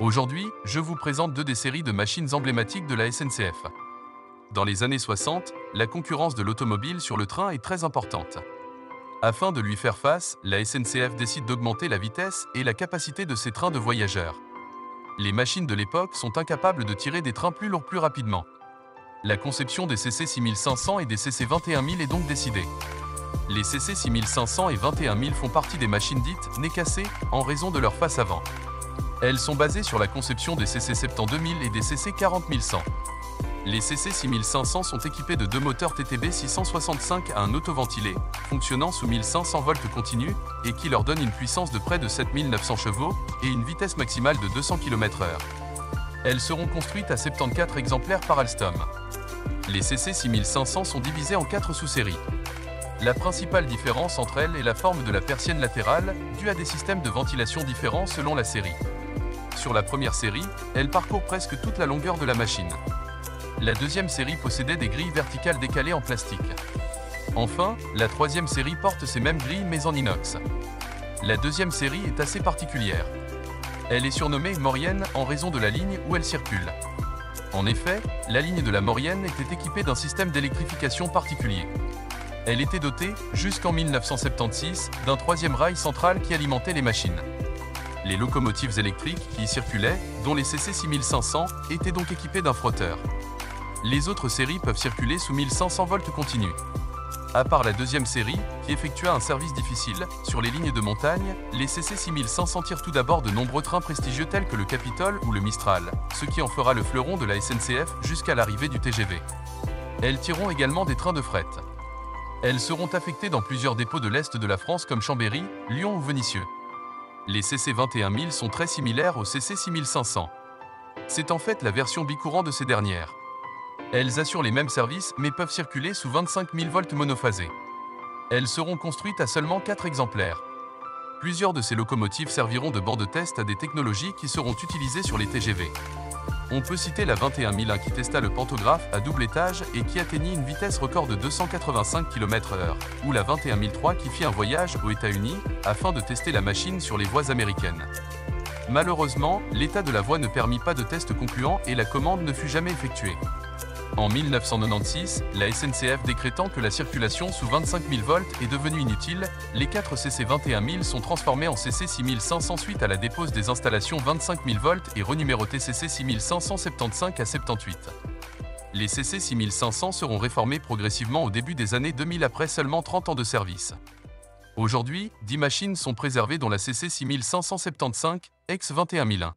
Aujourd'hui, je vous présente deux des séries de machines emblématiques de la SNCF. Dans les années 60, la concurrence de l'automobile sur le train est très importante. Afin de lui faire face, la SNCF décide d'augmenter la vitesse et la capacité de ses trains de voyageurs. Les machines de l'époque sont incapables de tirer des trains plus lourds plus rapidement. La conception des CC 6500 et des CC 21000 est donc décidée. Les CC 6500 et 21000 font partie des machines dites « nez cassé » en raison de leur face avant. Elles sont basées sur la conception des CC 72000 et des CC 40100. Les CC 6500 sont équipés de deux moteurs TTB 665 à un autoventilé, fonctionnant sous 1500 volts continus, et qui leur donnent une puissance de près de 7900 chevaux et une vitesse maximale de 200 km/h. Elles seront construites à 74 exemplaires par Alstom. Les CC 6500 sont divisées en 4 sous-séries. La principale différence entre elles est la forme de la persienne latérale, due à des systèmes de ventilation différents selon la série. Sur la première série, elle parcourt presque toute la longueur de la machine. La deuxième série possédait des grilles verticales décalées en plastique. Enfin, la troisième série porte ces mêmes grilles mais en inox. La deuxième série est assez particulière. Elle est surnommée Maurienne en raison de la ligne où elle circule. En effet, la ligne de la Maurienne était équipée d'un système d'électrification particulier. Elle était dotée, jusqu'en 1976, d'un troisième rail central qui alimentait les machines. Les locomotives électriques qui y circulaient, dont les CC 6500, étaient donc équipées d'un frotteur. Les autres séries peuvent circuler sous 1500 volts continus. À part la deuxième série, qui effectua un service difficile, sur les lignes de montagne, les CC 6500 tirent tout d'abord de nombreux trains prestigieux tels que le Capitole ou le Mistral, ce qui en fera le fleuron de la SNCF jusqu'à l'arrivée du TGV. Elles tireront également des trains de fret. Elles seront affectées dans plusieurs dépôts de l'Est de la France comme Chambéry, Lyon ou Vénissieux. Les CC 21000 sont très similaires aux CC 6500. C'est en fait la version bicourant de ces dernières. Elles assurent les mêmes services mais peuvent circuler sous 25 000 volts monophasés. Elles seront construites à seulement 4 exemplaires. Plusieurs de ces locomotives serviront de banc de test à des technologies qui seront utilisées sur les TGV. On peut citer la 21001 qui testa le pantographe à double étage et qui atteignit une vitesse record de 285 km/h, ou la 21003 qui fit un voyage aux États-Unis afin de tester la machine sur les voies américaines. Malheureusement, l'état de la voie ne permit pas de test concluant et la commande ne fut jamais effectuée. En 1996, la SNCF décrétant que la circulation sous 25 000 volts est devenue inutile, les 4 CC 21000 sont transformés en CC 6500 suite à la dépose des installations 25 000 volts et renumérotés CC 6575 à 78. Les CC 6500 seront réformés progressivement au début des années 2000 après seulement 30 ans de service. Aujourd'hui, 10 machines sont préservées dont la CC 6575, ex 21001.